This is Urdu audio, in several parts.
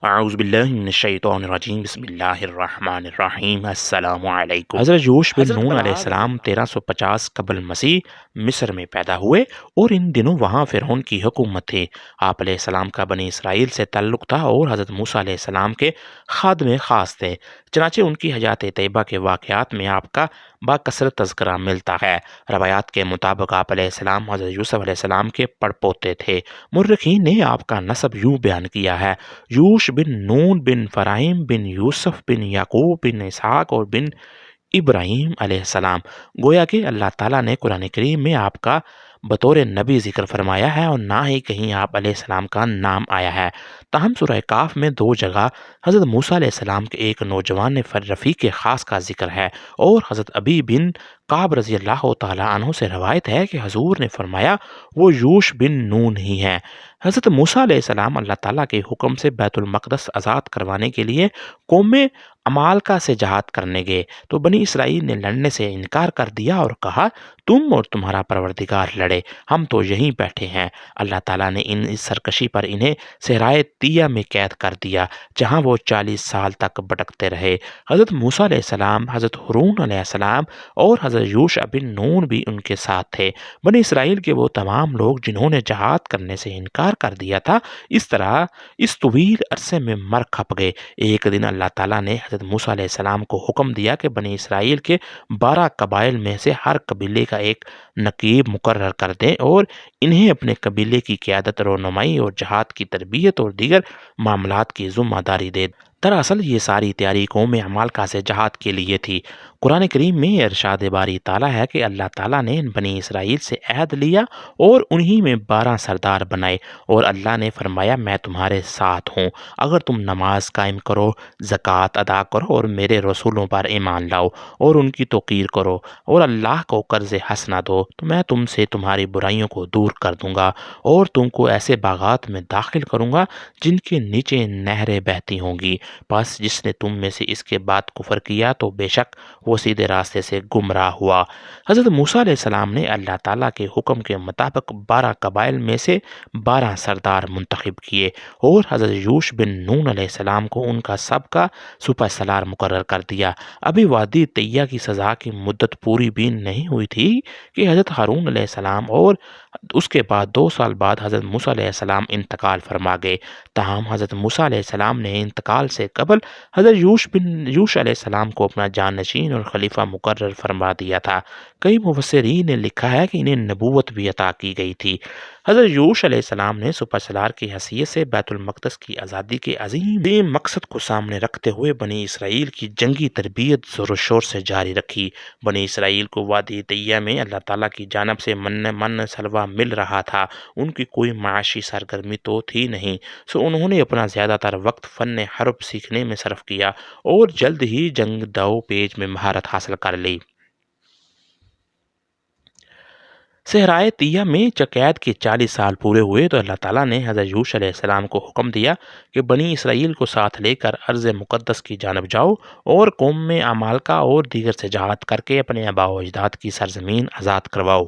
اعوذ باللہ من الشیطان الرجیم بسم اللہ الرحمن الرحیم السلام علیکم۔ حضرت یوش بن نون علیہ السلام 1350 قبل مسیح مصر میں پیدا ہوئے اور ان دنوں وہاں فرعون کی حکومت تھی۔ آپ علیہ السلام کا بنی اسرائیل سے تعلق تھا اور حضرت موسیٰ علیہ السلام کے خادم خاص تھے۔ چنانچہ ان کی حیات طیبہ کے واقعات میں آپ کا باکثرت تذکرہ ملتا ہے۔ روایات کے مطابق آپ علیہ السلام حضرت یوسف علیہ السلام کے پڑپوتے تھے۔ مورخین نے آپ کا نسب یوں بیان کیا ہے: یوش بن نون بن فراہیم بن یوسف بن یعقوب بن اسحاق اور بن ابراہیم علیہ السلام۔ گویا کہ اللہ تعالیٰ نے قرآن کریم میں آپ کا بطور نبی ذکر فرمایا ہے اور نہ ہی کہیں آپ علیہ السلام کا نام آیا ہے۔ تاہم سورہ کاف میں 2 جگہ حضرت موسیٰ علیہ السلام کے ایک نوجوان رفیق خاص کا ذکر ہے، اور حضرت ابی بن کعب رضی اللہ تعالیٰ عنہ سے روایت ہے کہ حضور نے فرمایا وہ یوش بن نون ہی ہیں۔ حضرت موسیٰ علیہ السلام اللہ تعالیٰ کے حکم سے بیت المقدس آزاد کروانے کے لیے قوم عمالقہ سے جہاد کرنے گئے تو بنی اسرائیل نے لڑنے سے انکار کر دیا اور کہا تم اور تمہارا پروردگار لڑے، ہم تو یہیں بیٹھے ہیں۔ اللہ تعالیٰ نے اس سرکشی پر انہیں صحرائے طیہ میں قید کر دیا، جہاں وہ 40 سال تک بھٹکتے رہے۔ حضرت موسیٰ علیہ السلام، حضرت ہارون علیہ السلام اور حضرت یوشع بن نون بھی ان کے ساتھ تھے۔ بنی اسرائیل کے وہ تمام لوگ جنہوں نے جہاد کرنے سے انکار کر دیا تھا اس طرح اس طویل عرصے میں مر کھپ گئے۔ ایک دن اللہ تعالیٰ نے حضرت موسیٰ علیہ السلام کو حکم دیا کہ بنی اسرائیل کے 12 قبائل میں سے ہر قبیلے کا ایک نقیب مقرر کر دیں اور انہیں اپنے قبیلے کی قیادت، رہنمائی اور جہاد کی تربیت اور دیگر معاملات کی ذمہ داری دے۔ دراصل یہ ساری تیاری قوم عمالقہ سے جہاد کے لیے تھی۔ قرآن کریم میں ارشاد باری تعالیٰ ہے کہ اللہ تعالیٰ نے بنی اسرائیل سے عہد لیا اور انہی میں 12 سردار بنائے، اور اللہ نے فرمایا میں تمہارے ساتھ ہوں اگر تم نماز قائم کرو، زکوٰۃ ادا کرو اور میرے رسولوں پر ایمان لاؤ اور ان کی توقیر کرو اور اللہ کو قرض حسنہ دو تو میں تم سے تمہاری برائیوں کو دور کر دوں گا اور تم کو ایسے باغات میں داخل کروں گا جن کے نیچے نہریں بہتی ہوں گی۔ بس جس نے تم میں سے اس کے بعد کفر کیا تو بے شک وہ سیدھے راستے سے گمراہ ہوا۔ حضرت موسیٰ علیہ السلام نے اللہ تعالیٰ کے حکم کے مطابق 12 قبائل میں سے 12 سردار منتخب کیے اور حضرت یوش بن نون علیہ السلام کو ان کا سب کا سپہ سالار مقرر کر دیا۔ ابھی وادی طیہ کی سزا کی مدت پوری بھی نہیں ہوئی تھی کہ حضرت ہارون علیہ السلام اور اس کے بعد 2 سال بعد حضرت موسیٰ علیہ السلام انتقال فرما گئے۔ تاہم حضرت موسیٰ علیہ السلام نے انتقال سے قبل حضرت یوش علیہ السلام کو اپنا جانشین اور خلیفہ مقرر فرما دیا تھا۔ کئی مفسرین نے لکھا ہے کہ انہیں نبوت بھی عطا کی گئی تھی۔ حضرت یوش علیہ السلام نے سپہ سالار کی حیثیت سے بیت المقدس کی آزادی کے عظیم مقصد کو سامنے رکھتے ہوئے بنی اسرائیل کی جنگی تربیت زور و شور سے جاری رکھی۔ بنی اسرائیل کو وادی طیہ میں اللہ تعالیٰ کی جانب سے من سلوہ مل رہا تھا، ان کی کوئی معاشی سرگرمی تو تھی نہیں، سو انہوں نے اپنا زیادہ تر وقت فن حرب سیکھنے میں صرف کیا اور جلد ہی جنگ دو پیج میں مہارت حاصل کر لی۔ صحرائے طیہ میں جب قید کے 40 سال پورے ہوئے تو اللہ تعالیٰ نے حضرت یوش علیہ السلام کو حکم دیا کہ بنی اسرائیل کو ساتھ لے کر ارض مقدس کی جانب جاؤ اور قوم میں عمالقہ اور دیگر سے جہاد کر کے اپنے آباء و اجداد کی سرزمین آزاد کرواؤ۔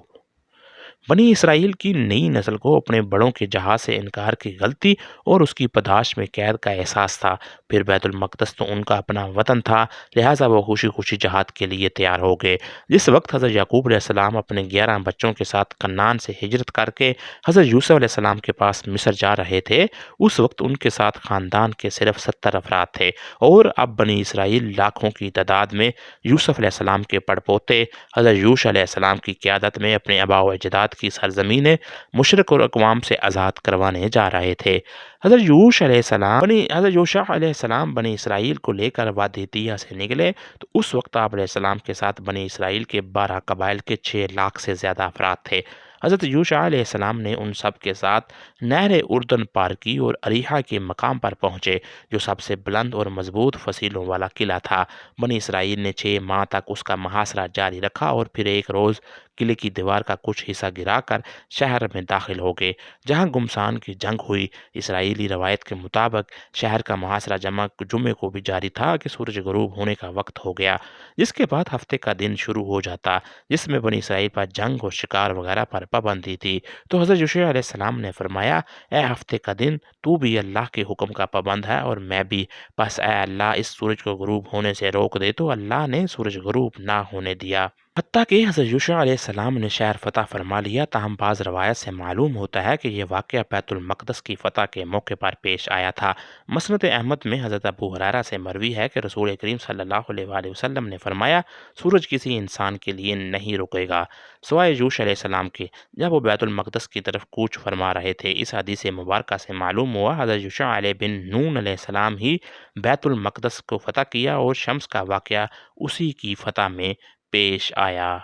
بنی اسرائیل کی نئی نسل کو اپنے بڑوں کے جہاد سے انکار کی غلطی اور اس کی پاداش میں قید کا احساس تھا۔ پھر بیت المقدس تو ان کا اپنا وطن تھا، لہٰذا وہ خوشی خوشی جہاد کے لیے تیار ہو گئے۔ جس وقت حضرت یعقوب علیہ السلام اپنے 11 بچوں کے ساتھ کنعان سے ہجرت کر کے حضرت یوسف علیہ السلام کے پاس مصر جا رہے تھے، اس وقت ان کے ساتھ خاندان کے صرف 70 افراد تھے، اور اب بنی اسرائیل لاکھوں کی تعداد میں یوسف علیہ السلام کے پڑپوتے حضرت یوش علیہ السلام کی قیادت میں اپنے آباء و اجداد کی سرزمین مشرق اور اقوام سے آزاد کروانے جا رہے تھے۔ حضرت یوشع علیہ السلام بنی اسرائیل کو لے کر وادی طیہ سے نکلے تو اس وقت آپ علیہ السلام کے ساتھ بنی اسرائیل کے 12 قبائل کے 6 لاکھ سے زیادہ افراد تھے۔ حضرت یوشع علیہ السلام نے ان سب کے ساتھ نہر اردن پار کی اور اریحا کے مقام پر پہنچے، جو سب سے بلند اور مضبوط فصیلوں والا قلعہ تھا۔ بنی اسرائیل نے 6 ماہ تک اس کا محاصرہ جاری رکھا اور پھر ایک روز قلعے کی دیوار کا کچھ حصہ گرا کر شہر میں داخل ہو گئے، جہاں گمسان کی جنگ ہوئی۔ اسرائیلی روایت کے مطابق شہر کا محاصرہ جمعے کو بھی جاری تھا کہ سورج غروب ہونے کا وقت ہو گیا، جس کے بعد ہفتے کا دن شروع ہو جاتا، جس میں بنی اسرائیل پر جنگ اور شکار وغیرہ پر پابندی تھی۔ تو حضرت یوشع علیہ السلام نے فرمایا، اے ہفتے کا دن، تو بھی اللہ کے حکم کا پابند ہے اور میں بھی، بس اے اللہ اس سورج کو غروب ہونے سے روک دے۔ تو اللہ نے سورج غروب نہ ہونے دیا، حتیٰ کہ حضرت یوشع علیہ السلام نے شہر فتح فرما لیا۔ تاہم بعض روایت سے معلوم ہوتا ہے کہ یہ واقعہ بیت المقدس کی فتح کے موقع پر پیش آیا تھا۔ مسند احمد میں حضرت ابو ہریرہ سے مروی ہے کہ رسول کریم صلی اللہ علیہ وآلہ وسلم نے فرمایا، سورج کسی انسان کے لیے نہیں رکے گا سوائے یوشع علیہ السلام کے، جب وہ بیت المقدس کی طرف کوچ فرما رہے تھے۔ اس حدیث مبارکہ سے معلوم ہوا حضرت یوشع علیہ بن نون علیہ السلام ہی بیت المقدس کو فتح کیا اور شمس کا واقعہ اسی کی فتح میں پیش آیا۔